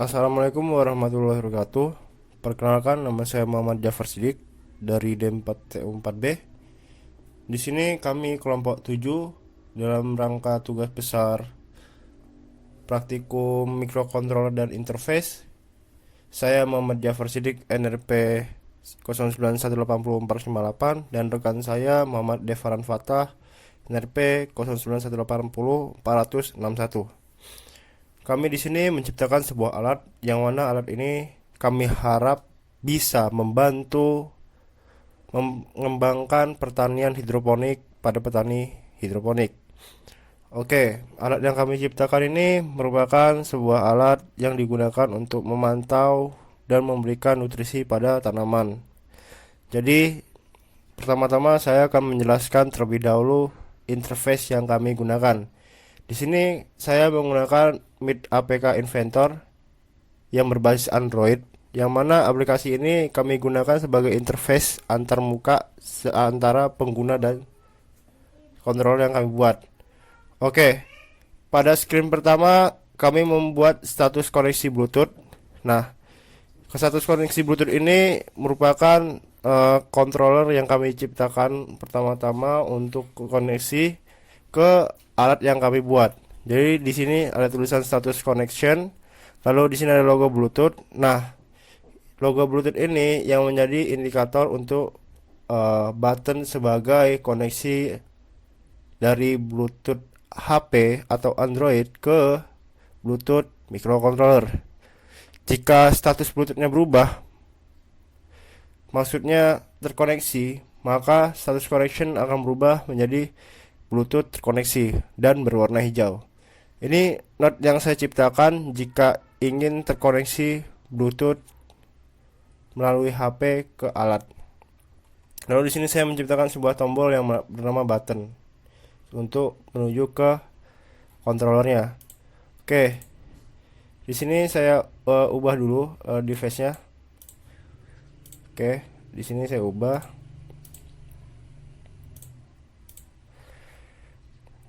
Assalamualaikum warahmatullahi wabarakatuh. Perkenalkan, nama saya Muhammad Jafar Sidik dari D4TU4B. Di sini kami kelompok 7 dalam rangka tugas besar praktikum mikrokontroler dan interface. Saya Muhammad Jafar Sidik, NRP 09180458, dan rekan saya Muhammad Devaran Fatah, NRP 09180461. Kami di sini menciptakan sebuah alat yang mana alat ini kami harap bisa membantu mengembangkan pertanian hidroponik pada petani hidroponik. Oke, alat yang kami ciptakan ini merupakan sebuah alat yang digunakan untuk memantau dan memberikan nutrisi pada tanaman. Jadi, pertama-tama saya akan menjelaskan terlebih dahulu interface yang kami gunakan. Di sini saya menggunakan Meet APK Inventor yang berbasis Android, yang mana aplikasi ini kami gunakan sebagai interface antar muka antara pengguna dan controller yang kami buat. Oke, pada screen pertama kami membuat status koneksi Bluetooth. Nah, status koneksi Bluetooth ini merupakan controller yang kami ciptakan pertama-tama untuk koneksi ke alat yang kami buat. Jadi di sini ada tulisan status connection, lalu di sini ada logo Bluetooth. Nah, logo Bluetooth ini yang menjadi indikator untuk button sebagai koneksi dari Bluetooth HP atau Android ke Bluetooth microcontroller. Jika status Bluetoothnya berubah, maksudnya terkoneksi, maka status connection akan berubah menjadi Bluetooth terkoneksi dan berwarna hijau. Ini note yang saya ciptakan jika ingin terkoneksi Bluetooth melalui HP ke alat. Lalu di sini saya menciptakan sebuah tombol yang bernama button untuk menuju ke controllernya. Oke, di sini saya ubah dulu device-nya. Oke, di sini saya ubah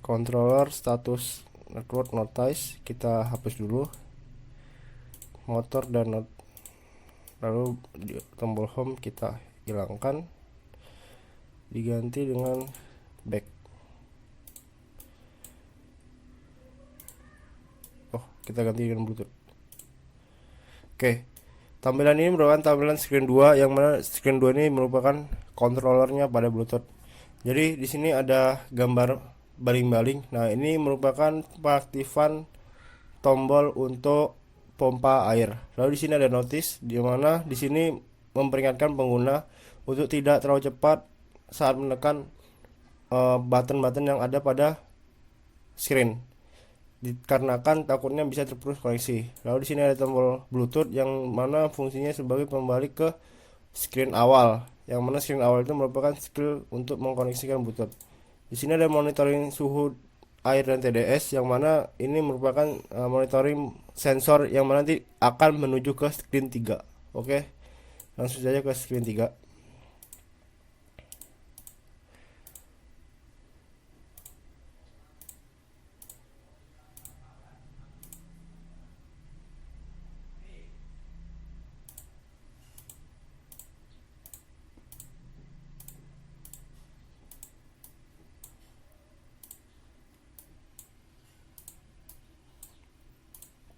controller status network notice, kita hapus dulu motor dan not, lalu di tombol home kita hilangkan, diganti dengan back. Kita ganti dengan Bluetooth. Oke, tampilan ini merupakan tampilan screen 2, yang mana screen 2 ini merupakan controllernya pada Bluetooth. Jadi di sini ada gambar baling-baling. Nah, ini merupakan pengaktifan tombol untuk pompa air. Lalu di sini ada notice, di mana di sini memperingatkan pengguna untuk tidak terlalu cepat saat menekan button-button yang ada pada screen, dikarenakan takutnya bisa terputus koneksi. Lalu di sini ada tombol Bluetooth yang mana fungsinya sebagai pembalik ke screen awal, yang mana screen awal itu merupakan skill untuk mengkoneksikan Bluetooth. Di sini ada monitoring suhu air dan TDS, yang mana ini merupakan monitoring sensor yang mana nanti akan menuju ke screen 3. Oke, langsung saja ke screen 3.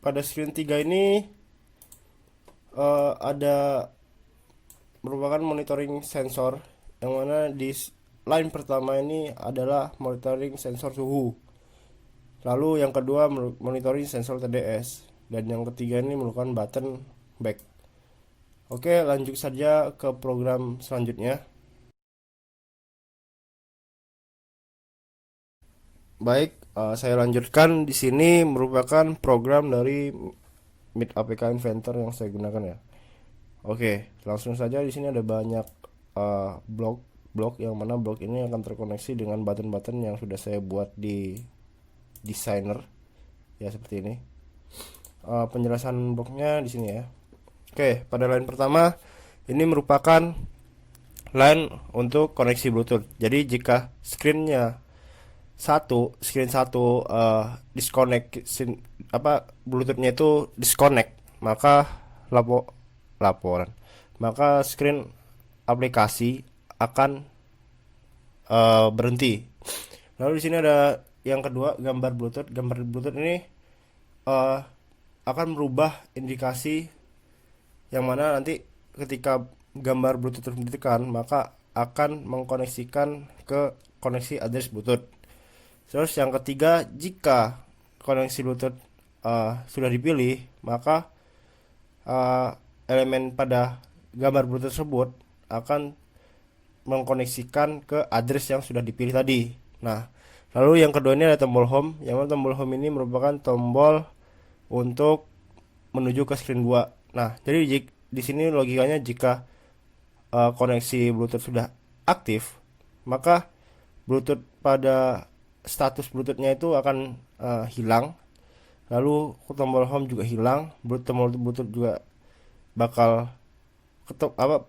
Pada screen 3 ini ada merupakan monitoring sensor, yang mana di line pertama ini adalah monitoring sensor suhu, lalu yang kedua monitoring sensor TDS, dan yang ketiga ini merupakan button back. Oke, lanjut saja ke program selanjutnya. Baik, saya lanjutkan. Di sini merupakan program dari Meet APK Inventor yang saya gunakan ya. Oke, langsung saja. Di sini ada banyak blok yang mana blok ini akan terkoneksi dengan button-button yang sudah saya buat di designer ya, seperti ini. Penjelasan bloknya di sini ya. Oke, pada line pertama ini merupakan line untuk koneksi Bluetooth. Jadi jika screen 1 disconnect, Bluetoothnya itu disconnect, maka laporan, maka screen aplikasi akan berhenti. Lalu di sini ada yang kedua, gambar Bluetooth. Gambar Bluetooth ini uh, akan merubah indikasi, yang mana nanti ketika gambar Bluetooth ditekan maka akan mengkoneksikan ke koneksi address Bluetooth. Terus yang ketiga, jika koneksi Bluetooth sudah dipilih, maka uh, elemen pada gambar Bluetooth tersebut akan mengkoneksikan ke address yang sudah dipilih tadi. Nah, lalu yang kedua ini ada tombol home. Yang mana tombol home ini merupakan tombol untuk menuju ke screen 2. Nah, jadi di sini logikanya jika koneksi Bluetooth sudah aktif, maka Bluetooth pada status Bluetoothnya itu akan hilang. Lalu tombol home juga hilang, tombol Bluetooth juga bakal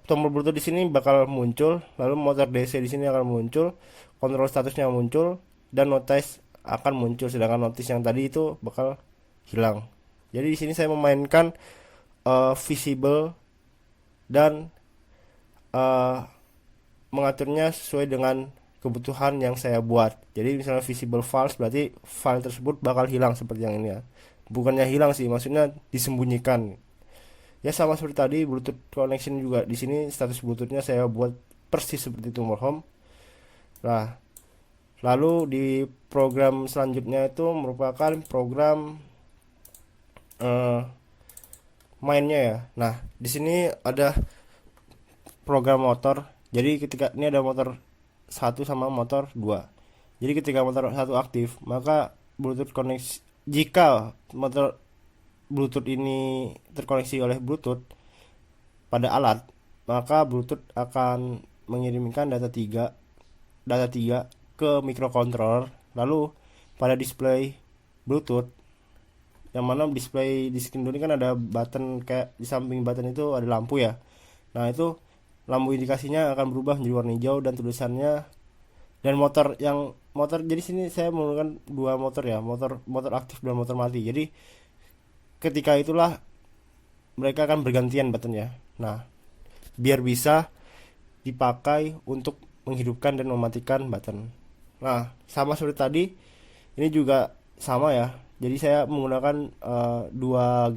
tombol Bluetooth di sini bakal muncul, lalu motor DC di sini akan muncul, kontrol statusnya muncul, dan notice akan muncul, sedangkan notice yang tadi itu bakal hilang. Jadi di sini saya memainkan visible dan mengaturnya sesuai dengan kebutuhan yang saya buat. Jadi misalnya visible files, berarti file tersebut bakal hilang seperti yang ini ya. Bukannya hilang sih, maksudnya disembunyikan. Ya sama seperti tadi, Bluetooth connection juga di sini status Bluetoothnya saya buat persis seperti tombol home. Nah, lalu di program selanjutnya itu merupakan program mainnya ya. Nah, di sini ada program motor. Jadi ketika ini ada motor 1 sama motor 2. Jadi ketika motor 1 aktif, maka Bluetooth koneksi, jika motor Bluetooth ini terkoneksi oleh Bluetooth pada alat, maka Bluetooth akan mengirimkan data 3 ke microcontroller. Lalu pada display Bluetooth, yang mana display di screen ini kan ada button, kayak di samping button itu ada lampu ya. Nah, itu lampu indikasinya akan berubah menjadi warna hijau dan tulisannya, dan motor jadi sini saya menggunakan dua motor ya, motor aktif dan motor mati. Jadi ketika itulah mereka akan bergantian buttonnya. Nah, biar bisa dipakai untuk menghidupkan dan mematikan button. Nah, sama seperti tadi, ini juga sama ya. Jadi saya menggunakan dua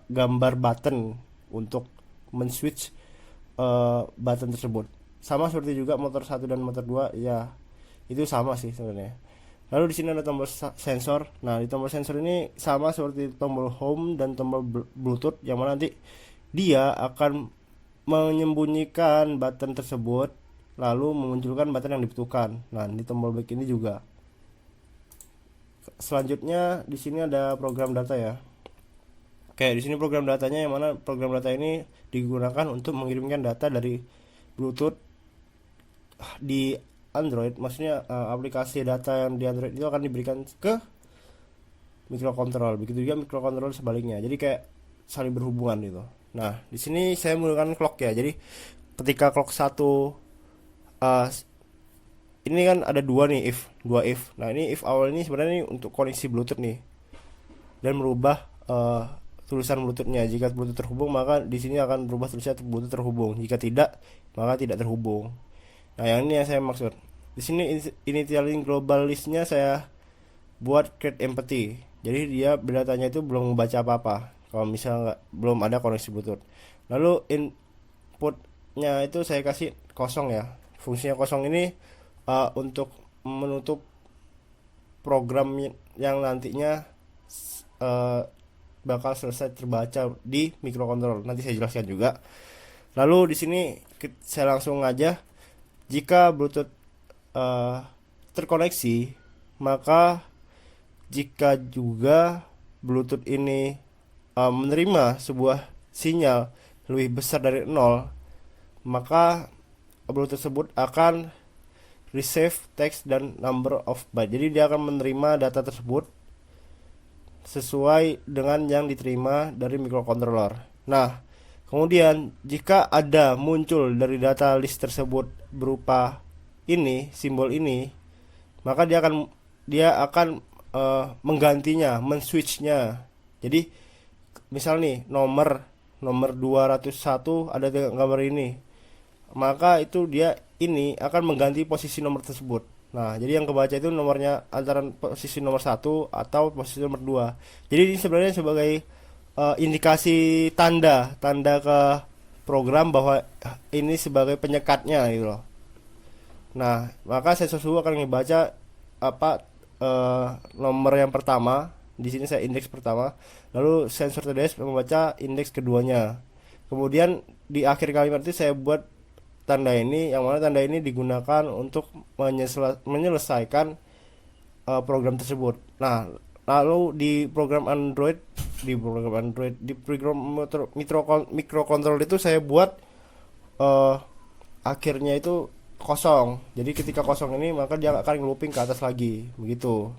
gambar button untuk men-switch button tersebut. Sama seperti juga motor 1 dan motor 2 ya. Itu sama sih sebenarnya. Lalu di sini ada tombol sensor. Nah, di tombol sensor ini sama seperti tombol home dan tombol Bluetooth, yang mana nanti dia akan menyembunyikan button tersebut lalu memunculkan button yang dibutuhkan. Nah, di tombol back ini juga. Selanjutnya di sini ada program data ya. Oke, di sini program datanya, yang mana program data ini digunakan untuk mengirimkan data dari Bluetooth di Android, maksudnya aplikasi data yang di Android itu akan diberikan ke microcontroller. Begitu juga microcontroller sebaliknya. Jadi kayak saling berhubungan gitu. Nah, di sini saya menggunakan clock ya. Jadi ketika clock 1 ini kan ada dua if. Nah, ini if awal ini sebenarnya untuk koneksi Bluetooth nih. Dan merubah tulisan Bluetoothnya. Jika Bluetooth terhubung, maka di sini akan berubah tulisan Bluetooth terhubung. Jika tidak, maka tidak terhubung. Nah, yang ini yang saya maksud. Di sini initializing global listnya saya buat create empty. Jadi dia datanya itu belum membaca apa-apa kalau misalnya belum ada koneksi Bluetooth. Lalu inputnya itu saya kasih kosong ya. Fungsinya kosong ini untuk menutup program yang nantinya bakal selesai terbaca di microcontroller. Nanti saya jelaskan juga. Lalu di sini saya langsung aja, jika Bluetooth terkoneksi, maka jika juga Bluetooth ini menerima sebuah sinyal lebih besar dari 0, maka Bluetooth tersebut akan receive text dan number of byte. Jadi dia akan menerima data tersebut sesuai dengan yang diterima dari microcontroller. Nah, kemudian jika ada muncul dari data list tersebut berupa ini, simbol ini, maka dia akan menggantinya, men-switchnya. Jadi misal nih nomor nomor 201 ada gambar ini, maka itu dia ini akan mengganti posisi nomor tersebut. Nah, jadi yang kebaca itu nomornya antara posisi nomor satu atau posisi nomor 2. Jadi ini sebenarnya sebagai indikasi tanda tanda ke program bahwa ini sebagai penyekatnya gitu loh. Nah, maka sensor suhu akan ngebaca apa nomor yang pertama. Di sini saya indeks pertama. Lalu sensor TDS membaca indeks keduanya. Kemudian di akhir kalimat itu saya buat tanda ini, yang mana tanda ini digunakan untuk menyelesaikan program tersebut. Nah, lalu di program mikrokontrol itu saya buat eh, akhirnya itu kosong. Jadi ketika kosong ini maka dia akan looping ke atas lagi, begitu.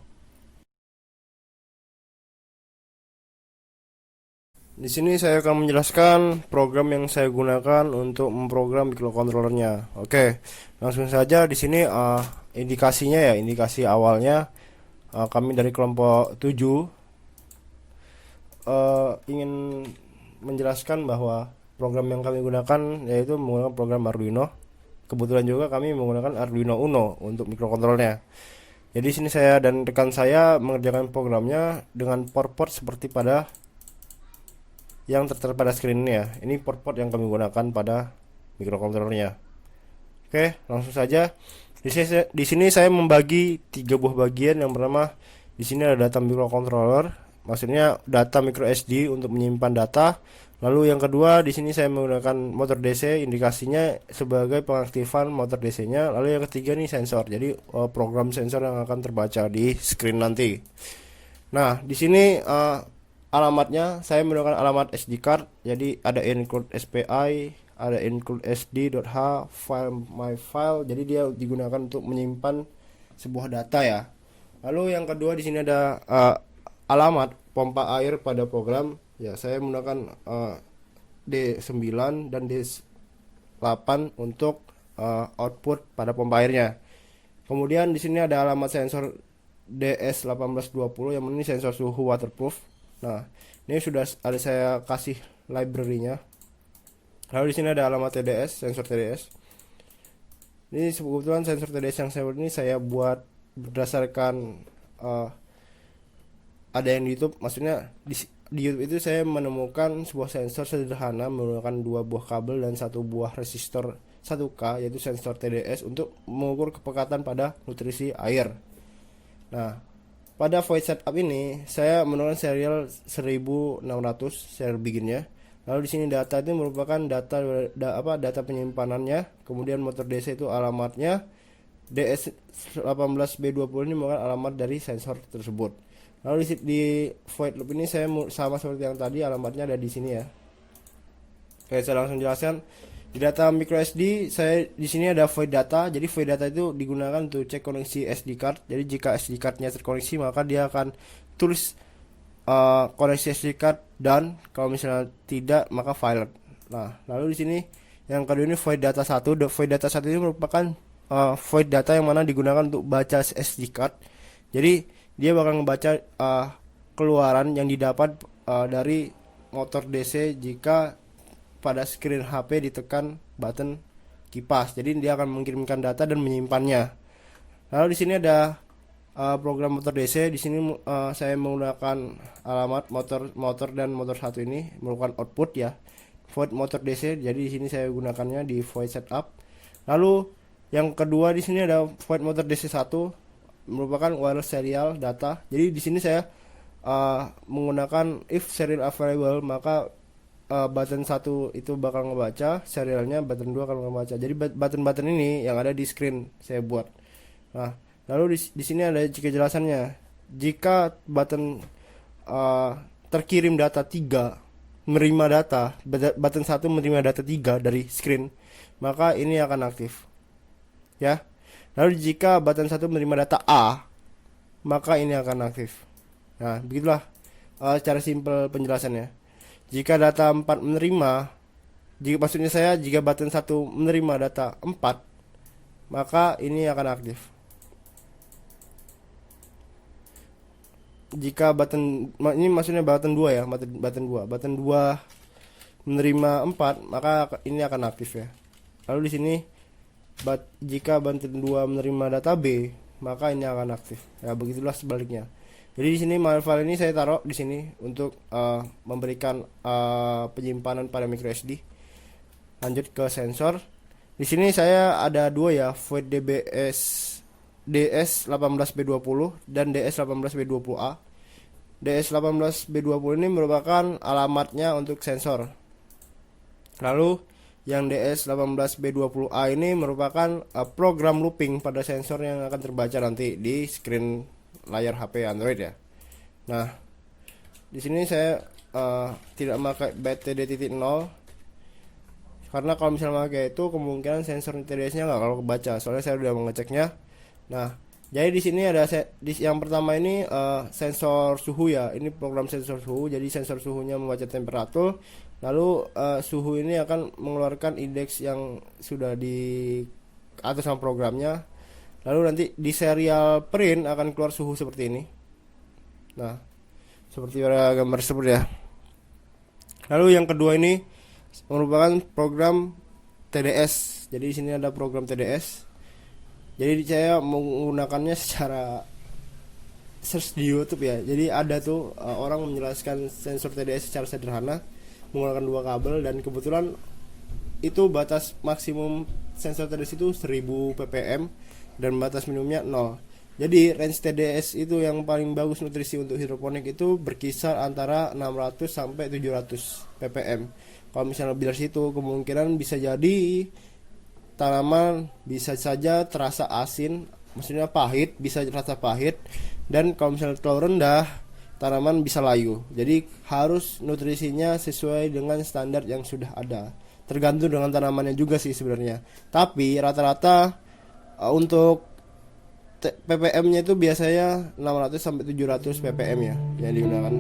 Di sini saya akan menjelaskan program yang saya gunakan untuk memprogram microcontrollernya. Oke, langsung saja di sini indikasinya ya, indikasi awalnya kami dari kelompok 7 ingin menjelaskan bahwa program yang kami gunakan yaitu menggunakan program Arduino. Kebetulan juga kami menggunakan Arduino Uno untuk mikrokontrolnya. Jadi sini saya dan rekan saya mengerjakan programnya dengan port-port seperti pada yang tertera pada screen ini ya. Ini port-port yang kami gunakan pada mikrokontrollernya. Oke, langsung saja. Di sini saya membagi 3 buah bagian. Yang pertama, di sini ada data mikrocontroller, maksudnya data micro SD untuk menyimpan data. Lalu yang kedua, di sini saya menggunakan motor DC, indikasinya sebagai pengaktifan motor DC-nya. Lalu yang ketiga nih sensor. Jadi program sensor yang akan terbaca di screen nanti. Nah, di sini alamatnya saya menggunakan alamat SD card. Jadi ada include SPI, ada include sd.h file my file. Jadi dia digunakan untuk menyimpan sebuah data ya. Lalu yang kedua di sini ada alamat pompa air pada program. Ya, saya menggunakan D9 dan D8 untuk output pada pompa airnya. Kemudian di sini ada alamat sensor DS1820 yang ini sensor suhu waterproof. Nah, ini sudah ada saya kasih library-nya. Lalu di sini ada alamat TDS, sensor TDS. Ini kebetulan sensor TDS yang saya buat ini saya buat berdasarkan ada yang di YouTube, maksudnya di YouTube itu saya menemukan sebuah sensor sederhana menggunakan 2 buah kabel dan 1 buah resistor 1K, yaitu sensor TDS untuk mengukur kepekatan pada nutrisi air. Nah, pada void setup ini saya menemukan serial 1600 serial beginnya. Lalu di sini data itu merupakan data penyimpanannya. Kemudian motor DC itu alamatnya. DS18B20 ini merupakan alamat dari sensor tersebut. Lalu di void loop ini saya sama seperti yang tadi, alamatnya ada di sini ya. Oke, saya langsung jelaskan. Di data microSD saya di sini ada void data. Jadi void data itu digunakan untuk cek koneksi SD card. Jadi jika SD cardnya terkoneksi maka dia akan tulis koneksi SD card, dan kalau misalnya tidak maka failed. Nah, lalu di sini yang kedua ini void data 1. Void data 1 ini merupakan void data yang mana digunakan untuk baca SD card. Jadi dia bakal membaca keluaran yang didapat dari motor DC jika pada screen HP ditekan button kipas. Jadi dia akan mengirimkan data dan menyimpannya. Lalu di sini ada program motor DC. Di sini saya menggunakan alamat motor dan motor satu ini merupakan output ya. Void motor DC. Jadi di sini saya gunakannya di void setup. Lalu yang kedua di sini ada void motor DC 1 merupakan wireless serial data. Jadi di sini saya menggunakan if serial available, maka button 1 itu bakal ngebaca serialnya, button 2 akan ngebaca. Jadi button-button ini yang ada di screen saya buat. Nah, lalu di sini ada kejelasannya. Jika button terkirim data 3, menerima data, button 1 menerima data 3 dari screen, maka ini akan aktif. Ya. Lalu jika button 1 menerima data A, maka ini akan aktif. Nah, begitulah secara simpel penjelasannya. Jika data 4 menerima, jika button 1 menerima data 4, maka ini akan aktif. jika ini maksudnya button 2 ya, button 2 menerima 4, maka ini akan aktif ya. Lalu di sini jika button 2 menerima data B, maka ini akan aktif. Ya, begitulah sebaliknya. Jadi di sini file ini saya taruh di sini untuk memberikan penyimpanan pada microSD. Lanjut ke sensor. Di sini saya ada dua ya, void DBS DS18B20 dan DS18B20A. DS18B20 ini merupakan alamatnya untuk sensor. Lalu yang DS18B20A ini merupakan program looping pada sensor yang akan terbaca nanti di screen layar HP Android ya. Nah, di sini saya tidak pakai byte TD.0 karena kalau misalnya pakai itu kemungkinan sensor TDS-nya nggak kalau kebaca. Soalnya saya sudah mengeceknya. Nah, jadi di sini ada yang pertama ini sensor suhu ya. Ini program sensor suhu. Jadi sensor suhunya membaca temperatur. Lalu suhu ini akan mengeluarkan indeks yang sudah diatur sama programnya. Lalu nanti di serial print akan keluar suhu seperti ini. Nah, seperti pada gambar tersebut ya. Lalu yang kedua ini merupakan program TDS. Jadi di sini ada program TDS. Jadi saya menggunakannya secara search di YouTube ya. Jadi ada tuh orang menjelaskan sensor TDS secara sederhana menggunakan dua kabel, dan kebetulan itu batas maksimum sensor TDS itu 1000 ppm dan batas minimumnya 0. Jadi range TDS itu yang paling bagus nutrisi untuk hidroponik itu berkisar antara 600 sampai 700 ppm. Kalau misalnya lebih dari situ kemungkinan bisa jadi tanaman bisa saja terasa asin, maksudnya pahit, bisa terasa pahit, dan kalau misalnya terlalu rendah tanaman bisa layu. Jadi harus nutrisinya sesuai dengan standar yang sudah ada. Tergantung dengan tanamannya juga sih sebenarnya. Tapi rata-rata untuk ppm-nya itu biasanya 600 sampai 700 ppm ya yang digunakan.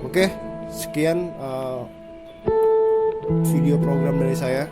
Oke, sekian video program dari saya.